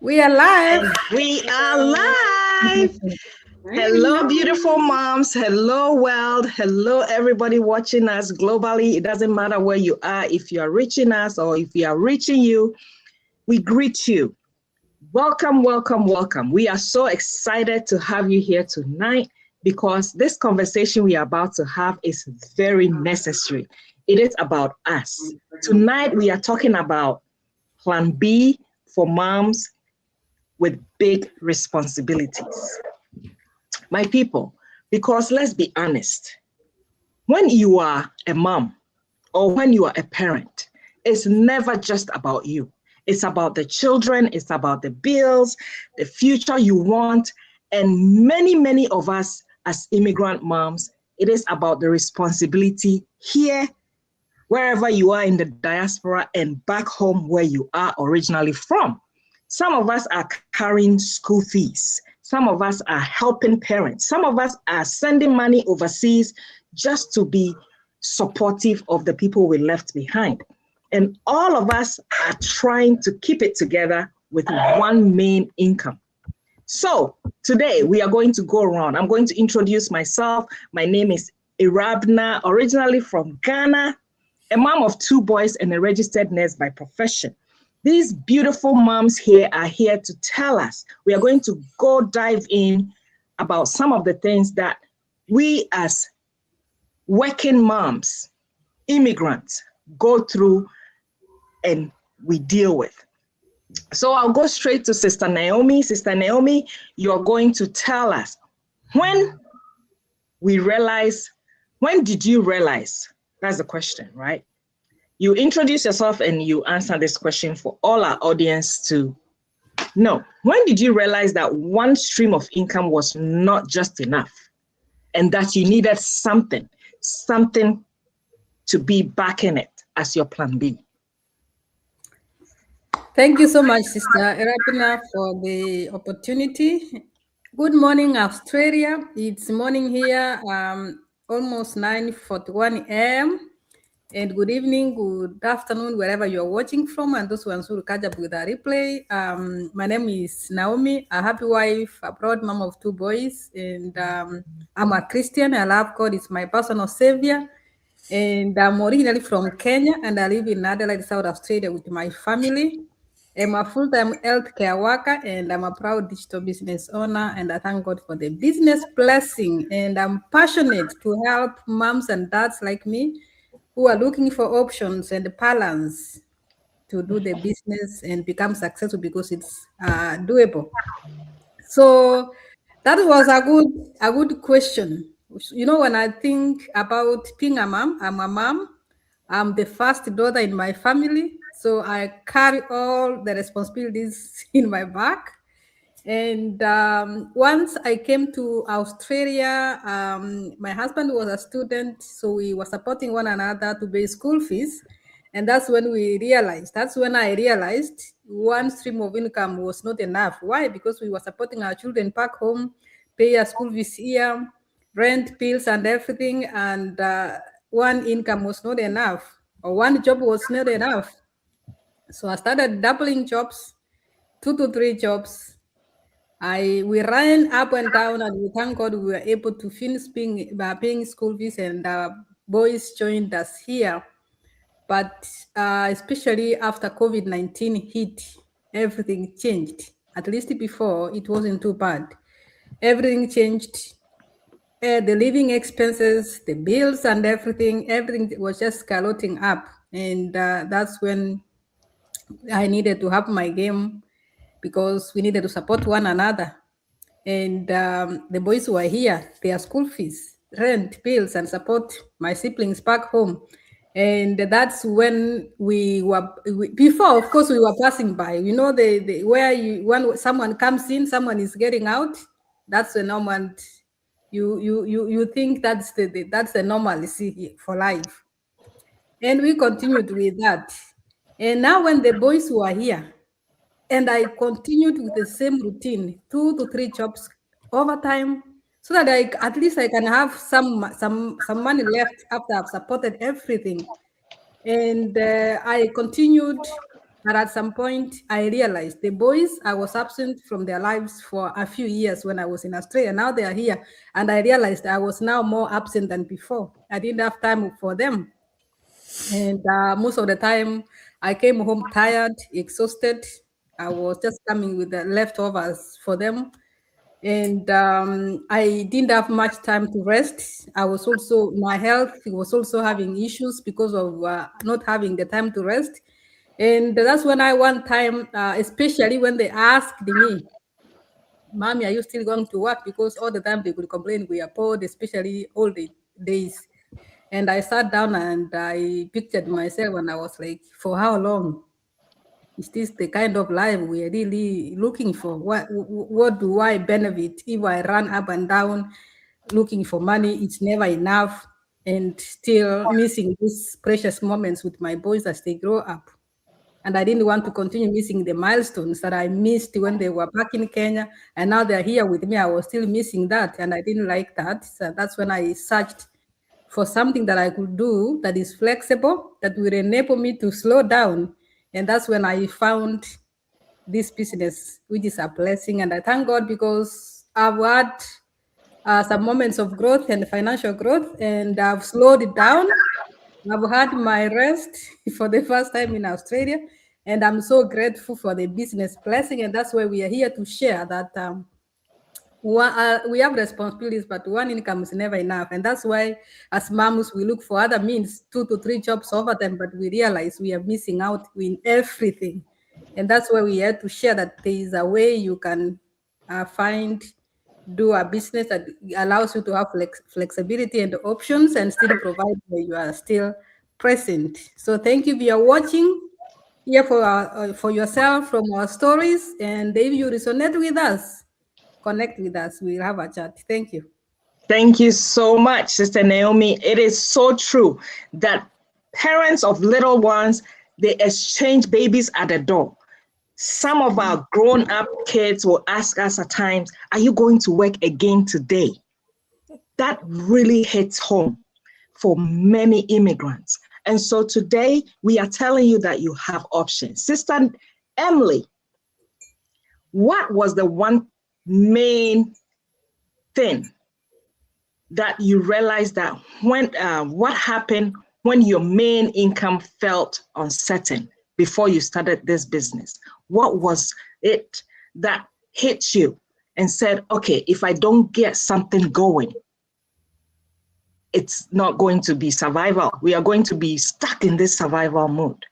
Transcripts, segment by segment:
We are live. We are live. Hello, beautiful moms. Hello, world. Hello, everybody watching us globally. It doesn't matter where you are, if you are reaching us or if we are reaching you, we greet you. Welcome, welcome, welcome. We are so excited to have you here tonight because this conversation we are about to have is very necessary. It is about us. Tonight, we are talking about Plan B for moms with big responsibilities. My people, because let's be honest, when you are a mom or when you are a parent, it's never just about you. It's about the children, it's about the bills, the future you want. And many of us as immigrant moms, it is about the responsibility here, wherever you are in the diaspora, and back home where you are originally from. Some of us are carrying school fees. Some of us are helping parents. Some of us are sending money overseas just to be supportive of the people we left behind. And all of us are trying to keep it together with one main income. So today we are going to go around. I'm going to introduce myself. My name is Irabna, originally from Ghana, a mom of 2 boys and a registered nurse by profession. These beautiful moms here are here to tell us. We are going to go dive in about some of the things that we as working moms, immigrants, go through and we deal with. So I'll go straight to Sister Naomi. Sister Naomi, you're going to tell us when did you realize? That's the question, right? You introduce yourself and you answer this question for all our audience to know. When did you realize that one stream of income was not just enough and that you needed something to be backing it as your plan B? Thank you so much, Sister Irabina, for the opportunity. Good morning, Australia. It's morning here, almost 9:41 a.m. And good evening, good afternoon, wherever you're watching from, and those ones who will catch up with our replay. My name is Naomi, a happy wife, a proud mom of 2 boys, and I'm a Christian. I love God; it's my personal savior. And I'm originally from Kenya, and I live in Adelaide, South Australia, with my family. I'm a full-time healthcare worker, and I'm a proud digital business owner. And I thank God for the business blessing. And I'm passionate to help moms and dads like me who are looking for options and balance to do the business and become successful because it's doable. So that was a good question. You know, when I think about being a mom, I'm a mom. I'm the first daughter in my family, so I carry all the responsibilities in my back. And once I came to Australia, my husband was a student, so we were supporting one another to pay school fees. And that's when I realized one stream of income was not enough. Why? Because we were supporting our children back home, pay our school fees here, rent, bills, and everything. And one income was not enough, or one job was not enough. So I started doubling jobs, 2 to 3 jobs. We ran up and down, and we thank God we were able to finish paying school fees, and boys joined us here. But especially after COVID-19 hit, everything changed. At least before, it wasn't too bad. Everything changed. The living expenses, the bills, and everything was just skyrocketing up. And that's when I needed to have my game because we needed to support one another. And the boys who are here, their school fees, rent, bills, and support my siblings back home. And that's when before, of course, we were passing by. You know, the where you when someone comes in, someone is getting out. That's the normal. You think that's the normalcy for life. And we continued with that. And now when the boys were here, and I continued with the same routine, 2 to 3 jobs overtime, so that at least I can have some money left after I've supported everything. And I continued. But at some point, I realized the boys, I was absent from their lives for a few years when I was in Australia. Now they are here. And I realized I was now more absent than before. I didn't have time for them. And most of the time, I came home tired, exhausted. I was just coming with the leftovers for them. And I didn't have much time to rest. I was also, my health was also having issues because of not having the time to rest. And that's when I one time, especially when they asked me, Mommy, are you still going to work? Because all the time they would complain we are poor, especially all the days. And I sat down and I pictured myself and I was like, for how long? Is this the kind of life we are really looking for? What do I benefit if I run up and down looking for money? It's never enough. And still missing these precious moments with my boys as they grow up. And I didn't want to continue missing the milestones that I missed when they were back in Kenya. And now they're here with me. I was still missing that. And I didn't like that. So that's when I searched for something that I could do that is flexible, that will enable me to slow down. And that's when I found this business, which is a blessing. And I thank God because I've had some moments of growth and financial growth, and I've slowed it down. I've had my rest for the first time in Australia, and I'm so grateful for the business blessing. And that's why we are here to share that we have responsibilities, but one income is never enough. And that's why, as moms, we look for other means, 2 to 3 jobs over them, but we realize we are missing out in everything. And that's why we are to share that there is a way you can do a business that allows you to have flexibility and options and still provide where you are still present. So thank you if you are watching here for yourself from our stories. And if you resonate with us, connect with us. We'll have a chat. Thank you. Thank you so much, Sister Naomi. It is so true that parents of little ones, they exchange babies at the door. Some of our grown-up kids will ask us at times, are you going to work again today? That really hits home for many immigrants. And so today we are telling you that you have options. Sister Emily, what was the one main thing that you realized that when what happened when your main income felt uncertain before you started this business? What was it that hit you and said, okay, if I don't get something going, it's not going to be survival. We are going to be stuck in this survival mode.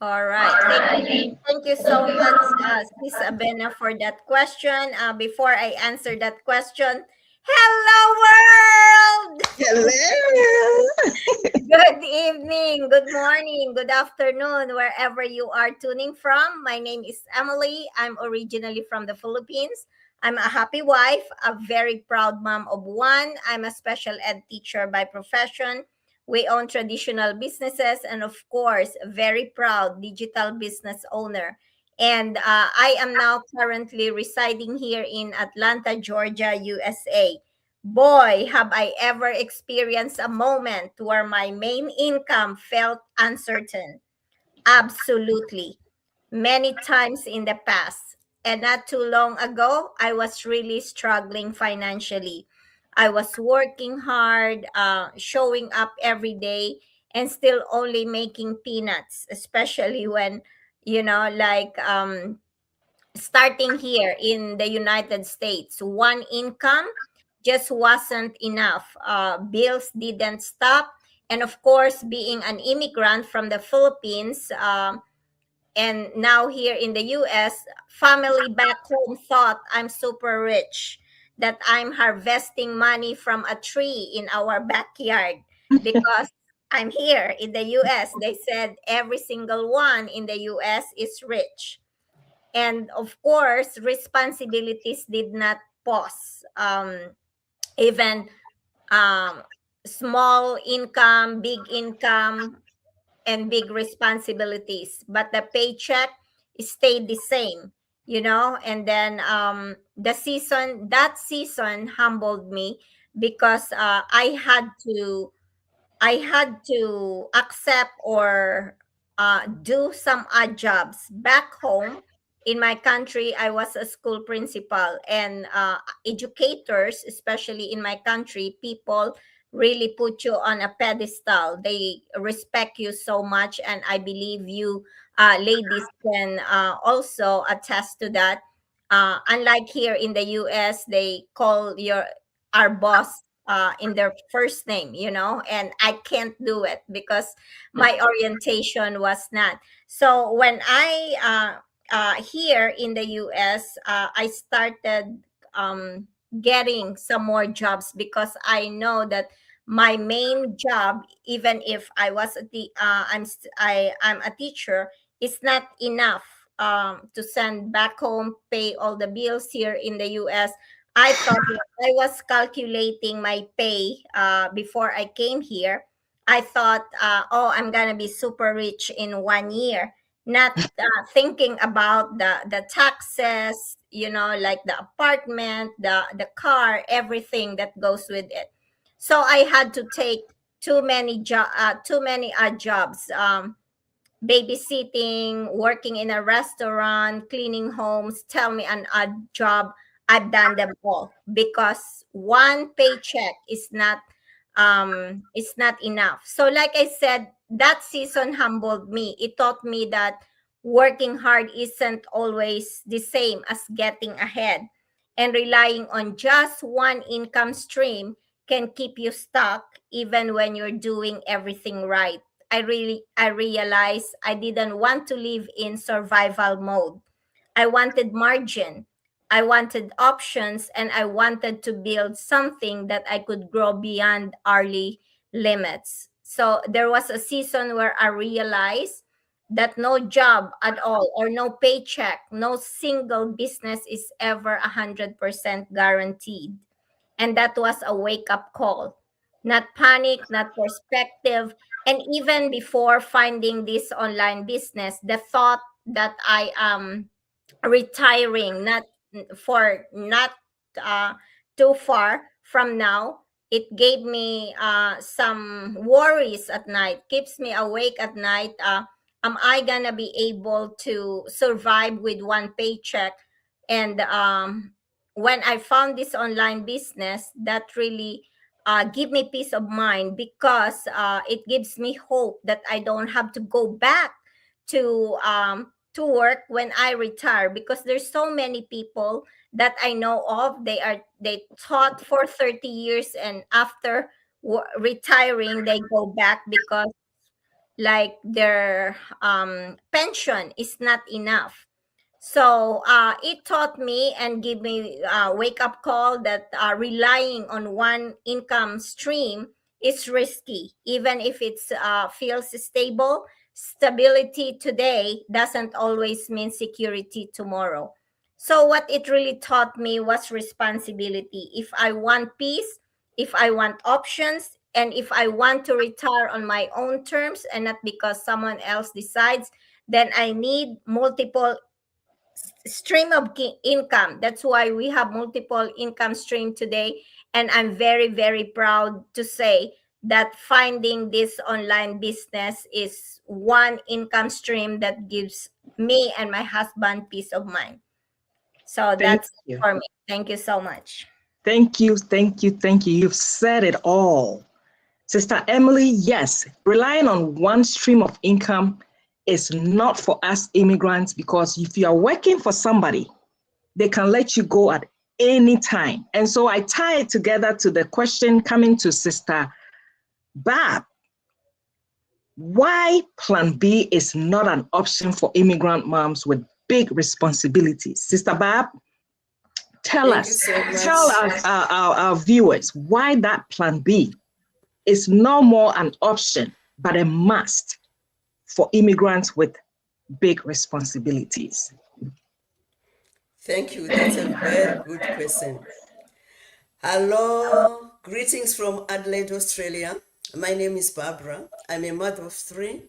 All right. Thank you so much, Sis Abena, for that question. Before I answer that question, hello, world! Hello! Good evening, good morning, good afternoon, wherever you are tuning from. My name is Emily. I'm originally from the Philippines. I'm a happy wife, a very proud mom of one. I'm a special ed teacher by profession. We own traditional businesses and, of course, a very proud digital business owner. And I am now currently residing here in Atlanta, Georgia, USA. Boy, have I ever experienced a moment where my main income felt uncertain. Absolutely. Many times in the past. And not too long ago, I was really struggling financially. I was working hard, showing up every day, and still only making peanuts, especially when, starting here in the United States, one income just wasn't enough. Bills didn't stop. And of course, being an immigrant from the Philippines, and now here in the US, family back home thought I'm super rich, that I'm harvesting money from a tree in our backyard because I'm here in the US. They said every single one in the US is rich. And of course, responsibilities did not pause. Even small income, big income, and big responsibilities, but the paycheck stayed the same, And then that season humbled me because I had to accept or do some odd jobs. Back home in my country, I was a school principal, and educators, especially in my country, people really put you on a pedestal. They respect you so much, and I believe you ladies can also attest to that. Unlike here in the US, they call our boss in their first name, and I can't do it because my orientation was not. So when I here in the US, I started getting some more jobs because I know that my main job, even if I was I'm a teacher, is not enough to send back home, pay all the bills here in the US. I thought I was calculating my pay before I came here. I thought, oh, I'm gonna be super rich in 1 year, not thinking about the taxes, like the apartment, the car, everything that goes with it. So I had to take too many odd jobs. Babysitting, working in a restaurant, cleaning homes, tell me an odd job. I've done them all because one paycheck is not enough. So like I said, that season humbled me. It taught me that working hard isn't always the same as getting ahead. And relying on just one income stream can keep you stuck even when you're doing everything right. I realized I didn't want to live in survival mode. I wanted margin. I wanted options, and I wanted to build something that I could grow beyond hourly limits. So there was a season where I realized that no job at all, or no paycheck, no single business is ever 100% guaranteed. And that was a wake up call. Not panic, not perspective. And even before finding this online business, the thought that I am retiring, not uh, too far from now, it gave me some worries at night, keeps me awake at night. Am I gonna be able to survive with one paycheck? And when I found this online business, that really give me peace of mind, because it gives me hope that I don't have to go back to work when I retire, because there's so many people that I know of. They taught for 30 years, and after retiring they go back because like their pension is not enough. So it taught me and gave me a wake up call that relying on one income stream is risky, even if it's feels stable. Stability today doesn't always mean security tomorrow. So what it really taught me was responsibility. If I want peace, if I want options, and if I want to retire on my own terms and not because someone else decides, then I need multiple stream of income. That's why we have multiple income stream today. And I'm very, very proud to say that finding this online business is one income stream that gives me and my husband peace of mind. So that's it for me. Thank you so much. Thank you, thank you, thank you. You've said it all. Sister Emily, yes, relying on one stream of income is not for us immigrants, because if you are working for somebody, they can let you go at any time. And so I tie it together to the question coming to Sister Barb. Why Plan B is not an option for immigrant moms with big responsibilities? Sister Barb, tell us our viewers why that Plan B is no more an option, but a must for immigrants with big responsibilities. Thank you. That's a very good question. Hello, greetings from Adelaide, Australia. My name is Barbara. I'm a mother of three,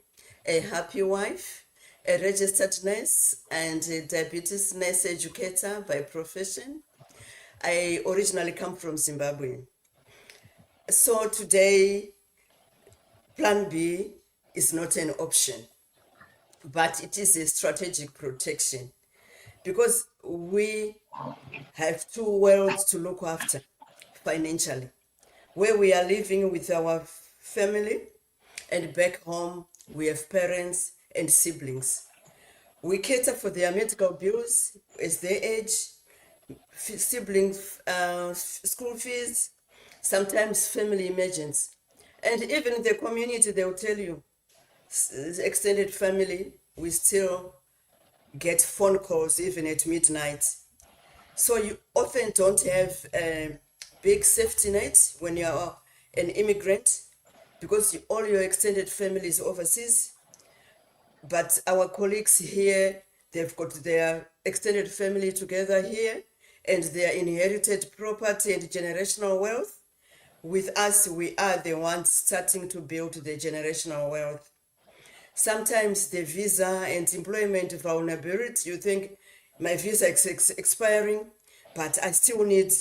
a happy wife, a registered nurse, and a diabetes nurse educator by profession. I originally come from Zimbabwe. So today, Plan B is not an option. but it is a strategic protection because we have two worlds to look after financially, where we are living with our family, and back home we have parents and siblings. We cater for their medical bills as they age, siblings, school fees, sometimes family emergencies. And even in the community, they will tell you, extended family, we still get phone calls even at midnight. So you often don't have a big safety net when you are an immigrant because all your extended family is overseas. But our colleagues here, they've got their extended family together here and their inherited property and generational wealth. With us, we are the ones starting to build the generational wealth. Sometimes the visa and employment vulnerability, you think my visa is expiring, but I still need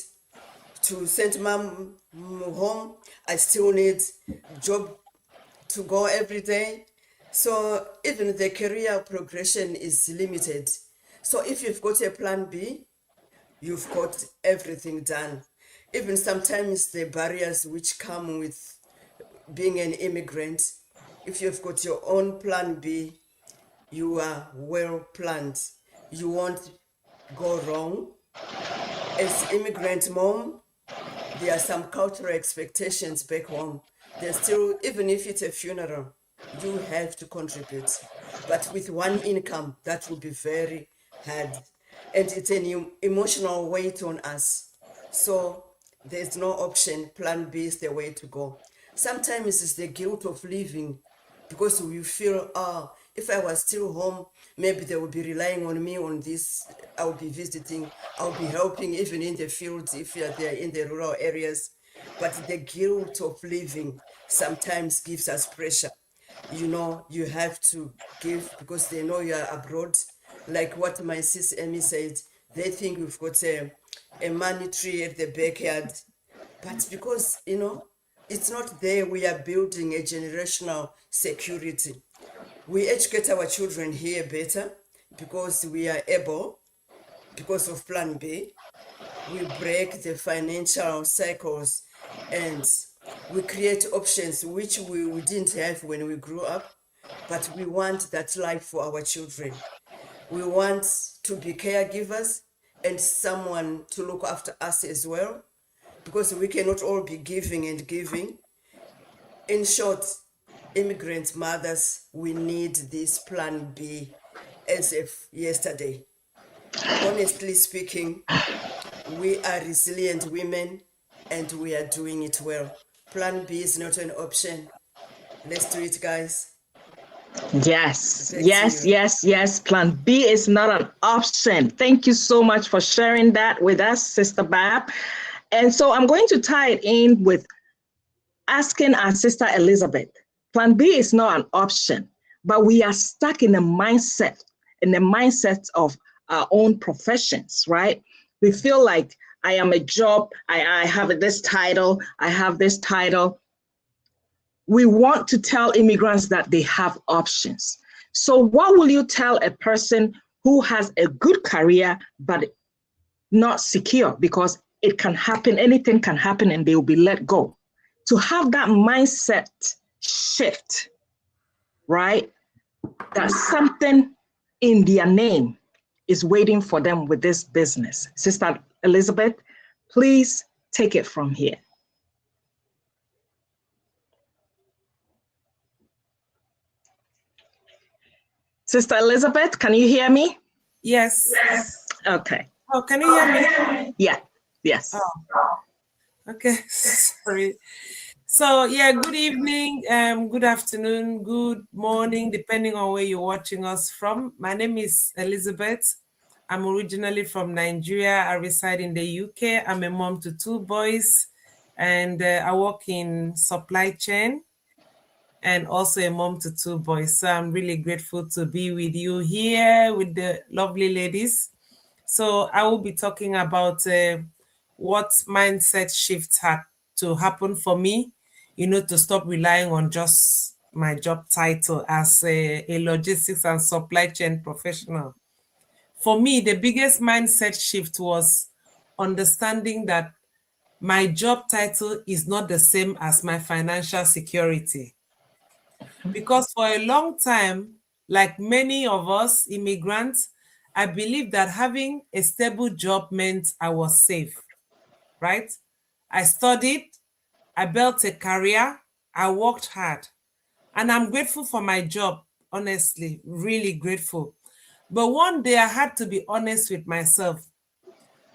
to send mom home. I still need job to go every day. So even the career progression is limited. So if you've got a plan B, you've got everything done. Even sometimes the barriers which come with being an immigrant, if you've got your own plan B, you are well planned. You won't go wrong. As immigrant mom, there are some cultural expectations back home. There's still, even if it's a funeral, you have to contribute. But with one income, that will be very hard. And it's an emotional weight on us. So there's no option. Plan B is the way to go. Sometimes it's the guilt of leaving because we feel, if I was still home, maybe they would be relying on me on this. I'll be visiting, I'll be helping even in the fields if they're in the rural areas. But the guilt of leaving sometimes gives us pressure. You know, you have to give because they know you are abroad. Like what my sis Emmy said, they think we've got a money tree at the backyard. But because, you know, it's not there, we are building a generational security. We educate our children here better because we are able, because of Plan B. We break the financial cycles and we create options which we didn't have when we grew up, but we want that life for our children. We want to be caregivers and someone to look after us as well, because we cannot all be giving and giving. In short, immigrant mothers, we need this Plan B as of yesterday. Honestly speaking, we are resilient women and we are doing it well. Plan B is not an option. Let's do it, guys. Yes, yes. Plan B is not an option. Thank you so much for sharing that with us, Sister Bab. And so I'm going to tie it in with asking our sister Elizabeth. Plan B is not an option, but we are stuck in the mindset of our own professions, right? We feel like I am a job, I have this title, I have this title. We want to tell immigrants that they have options. So what will you tell a person who has a good career, but not secure? Because it can happen, anything can happen and they will be let go. To have that mindset shift, right? That something in their name is waiting for them with this business. Sister Elizabeth, please take it from here. Sister Elizabeth, can you hear me? Yes. Okay. Oh, can you hear me? Yeah. Yes. Oh. Okay. Sorry. So yeah, good evening, good afternoon, good morning, depending on where you're watching us from. My name is Elizabeth. I'm originally from Nigeria. I reside in the UK. I'm a mom to 2 boys, and I work in supply chain, and also a mom to 2 boys. So I'm really grateful to be with you here with the lovely ladies. So I will be talking about what mindset shifts had to happen for me, you know, to stop relying on just my job title as a logistics and supply chain professional. For me, the biggest mindset shift was understanding that my job title is not the same as my financial security. Because for a long time, like many of us immigrants, I believed that having a stable job meant I was safe, right? I studied, I built a career, I worked hard, and I'm grateful for my job, honestly, really grateful. But one day I had to be honest with myself.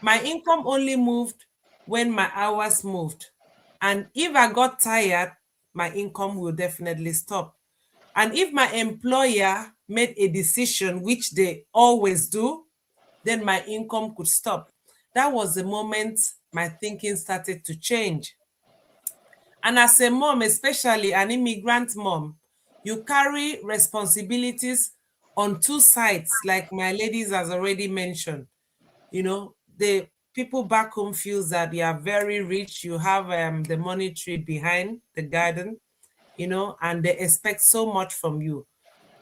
My income only moved when my hours moved. And if I got tired, my income will definitely stop. And if my employer made a decision, which they always do, then my income could stop. That was the moment my thinking started to change. And as a mom, especially an immigrant mom, you carry responsibilities on two sides, like my ladies has already mentioned. You know, the people back home feels that you are very rich, you have the money tree behind the garden, you know, and they expect so much from you.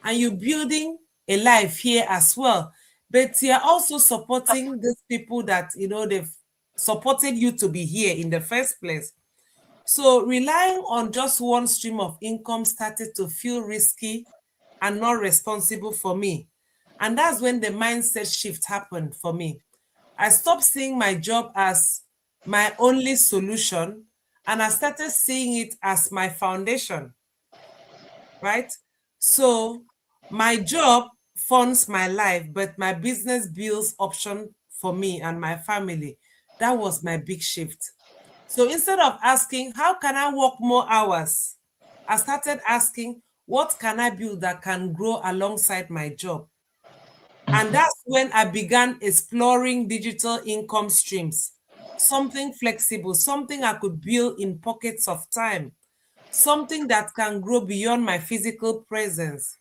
And you're building a life here as well. But you're also supporting these people that, you know, they've supported you to be here in the first place. So relying on just one stream of income started to feel risky and not responsible for me. And that's when the mindset shift happened for me. I stopped seeing my job as my only solution and I started seeing it as my foundation, right? So my job funds my life, but my business builds option for me and my family. That was my big shift. So instead of asking, how can I work more hours? I started asking, what can I build that can grow alongside my job? And that's when I began exploring digital income streams, something flexible, something I could build in pockets of time, something that can grow beyond my physical presence.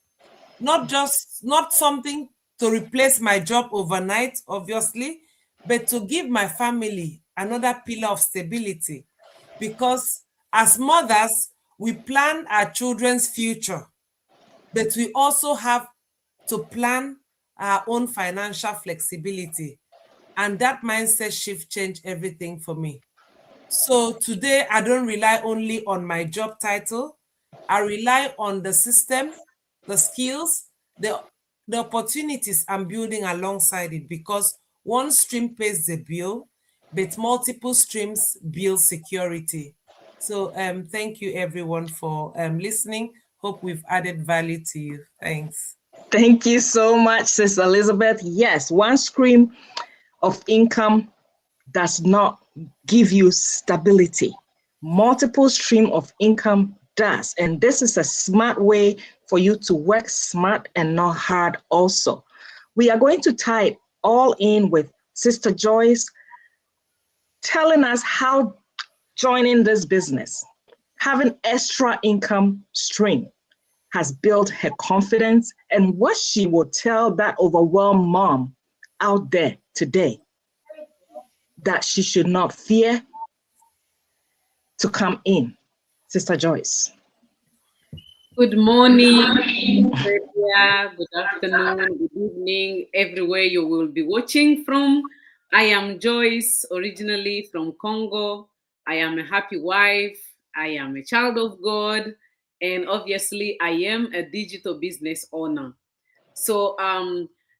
Not something to replace my job overnight, obviously, but to give my family another pillar of stability. Because as mothers, we plan our children's future, but we also have to plan our own financial flexibility. And that mindset shift changed everything for me. So today, I don't rely only on my job title. I rely on the system, the skills, the opportunities I'm building alongside it, because one stream pays the bill, but multiple streams build security. So thank you everyone for listening. Hope we've added value to you. Thanks. Thank you so much, Sister Elizabeth. Yes, one stream of income does not give you stability. Multiple stream of income does. And this is a smart way for you to work smart and not hard also. We are going to tie it all in with Sister Joyce telling us how joining this business, having extra income stream, has built her confidence and what she will tell that overwhelmed mom out there today, that she should not fear to come in. Sister Joyce. Good morning, Australia. Good afternoon, good evening, everywhere you will be watching from. I am Joyce, originally from Congo. I am a happy wife. I am a child of God. And obviously, I am a digital business owner. So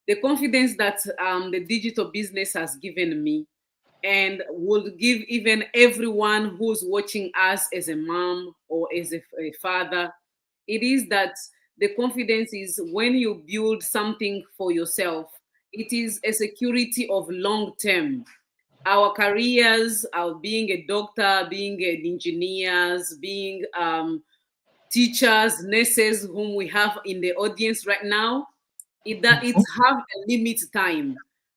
the confidence that the digital business has given me and will give even everyone who's watching us as a mom or as a father, it is that the confidence is when you build something for yourself, it is a security of long term. Our careers, our being a doctor, being an engineers, being teachers, nurses, whom we have in the audience right now, it have a limit time.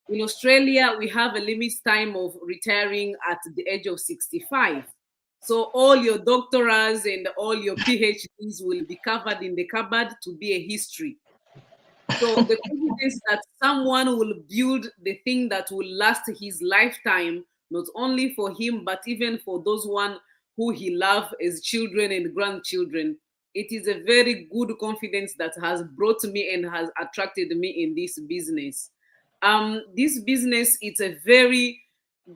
In Australia, we have a limit time of retiring at the age of 65. So all your doctorate and all your PhDs will be covered in the cupboard to be a history. So the confidence that someone will build the thing that will last his lifetime, not only for him, but even for those one who he loves as children and grandchildren, it is a very good confidence that has brought me and has attracted me in this business. This business, it's a very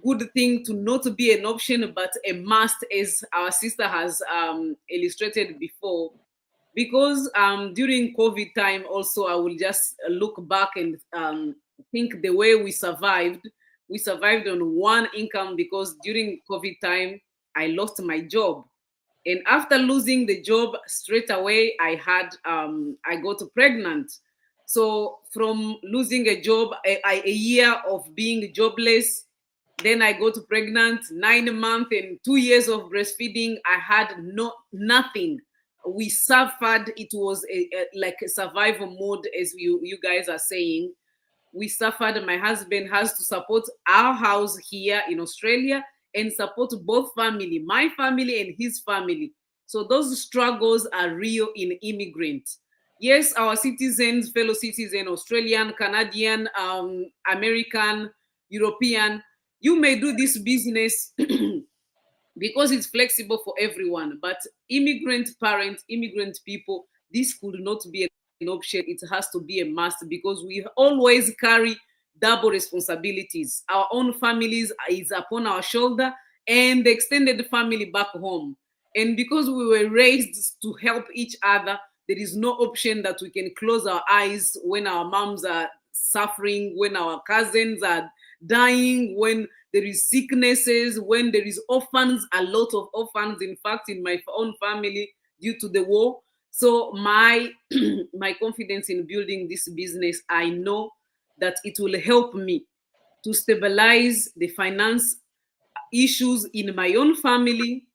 good thing to not be an option, but a must, as our sister has illustrated before. Because during COVID time, also, I will just look back and think the way we survived. We survived on one income because during COVID time, I lost my job. And after losing the job, straight away, I got pregnant. So from losing a job, a year of being jobless, then I got pregnant, 9 months and 2 years of breastfeeding. I had nothing. We suffered. It was like a survival mode, as you guys are saying. We suffered. My husband has to support our house here in Australia and support both family, my family and his family. So those struggles are real in immigrants. Yes, our citizens, fellow citizens, Australian, Canadian, American, European, you may do this business because it's flexible for everyone. But immigrant parents, immigrant people, this could not be an option. It has to be a must because we always carry double responsibilities. Our own families is upon our shoulder and the extended family back home. And because we were raised to help each other, there is no option that we can close our eyes when our moms are suffering, when our cousins are dying, when there is sicknesses, when there is orphans, a lot of orphans, in fact, in my own family due to the war. So my confidence in building this business, I know that it will help me to stabilize the finance issues in my own family.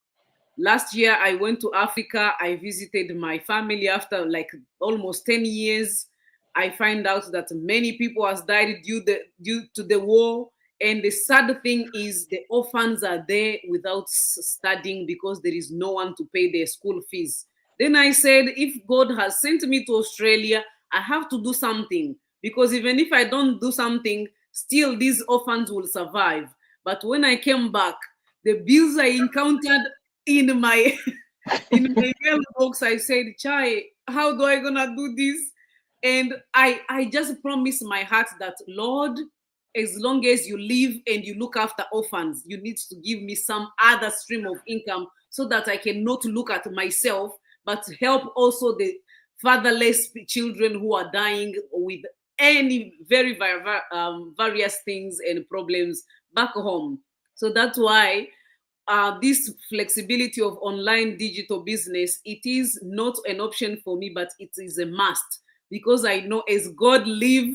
Last year, I went to Africa. I visited my family after like almost 10 years. I find out that many people has died due to the war. And the sad thing is the orphans are there without studying because there is no one to pay their school fees. Then I said, if God has sent me to Australia, I have to do something. Because even if I don't do something, still these orphans will survive. But when I came back, the bills I encountered in my mailbox, I said, Chai, how do I gonna do this? And I just promised my heart that, Lord, as long as you live and you look after orphans, you need to give me some other stream of income so that I can not look at myself, but help also the fatherless children who are dying with any very various things and problems back home. So that's why this flexibility of online digital business, it is not an option for me, but it is a must, because I know as God live,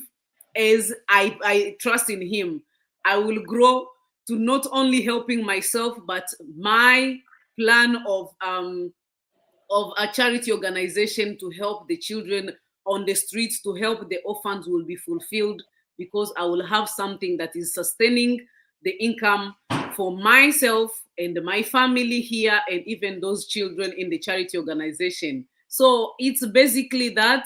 as I trust in him, I will grow to not only helping myself, but my plan of a charity organization to help the children on the streets, to help the orphans, will be fulfilled, because I will have something that is sustaining the income for myself and my family here, and even those children in the charity organization. So it's basically that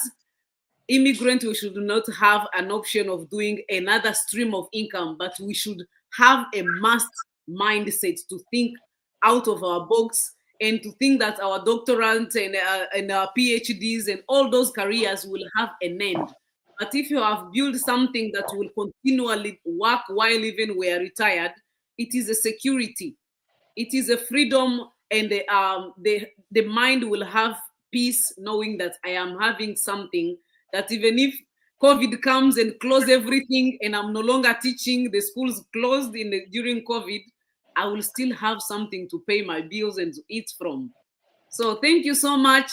immigrant, we should not have an option of doing another stream of income, but we should have a must mindset to think out of our box and to think that our doctorate and our PhDs and all those careers will have an end. But if you have built something that will continually work while even we are retired, it is a security. It is a freedom, and the mind will have peace knowing that I am having something that even if COVID comes and close everything and I'm no longer teaching, the schools closed during COVID, I will still have something to pay my bills and to eat from. So thank you so much,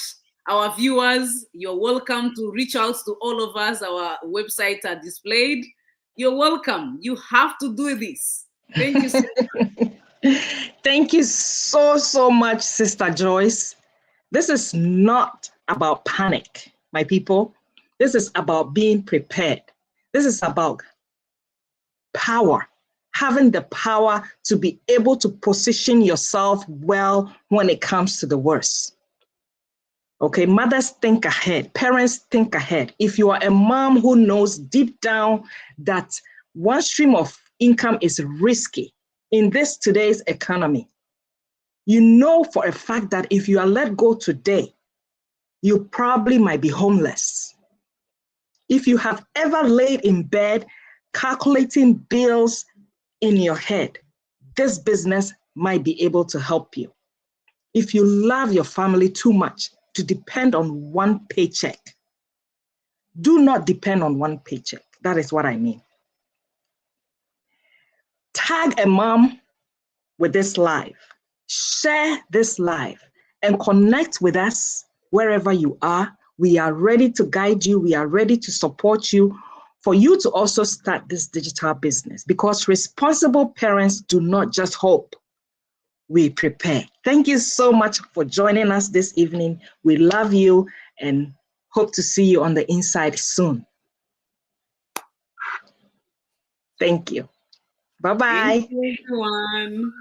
our viewers. You're welcome to reach out to all of us. Our websites are displayed. You're welcome. You have to do this. Thank you so much. Thank you so much, Sister Joyce. This is not about panic, my people. This is about being prepared. This is about power, having the power to be able to position yourself well when it comes to the worst. Okay, mothers, think ahead. Parents, think ahead. If you are a mom who knows deep down that one stream of income is risky in today's economy, you know for a fact that if you are let go today, you probably might be homeless. If you have ever laid in bed calculating bills in your head, this business might be able to help you. If you love your family too much to depend on one paycheck, do not depend on one paycheck. That is what I mean. Tag a mom with this live. Share this live and connect with us wherever you are. We are ready to guide you. We are ready to support you for you to also start this digital business, because responsible parents do not just hope, we prepare. Thank you so much for joining us this evening. We love you and hope to see you on the inside soon. Thank you. Bye-bye. Thank you, everyone.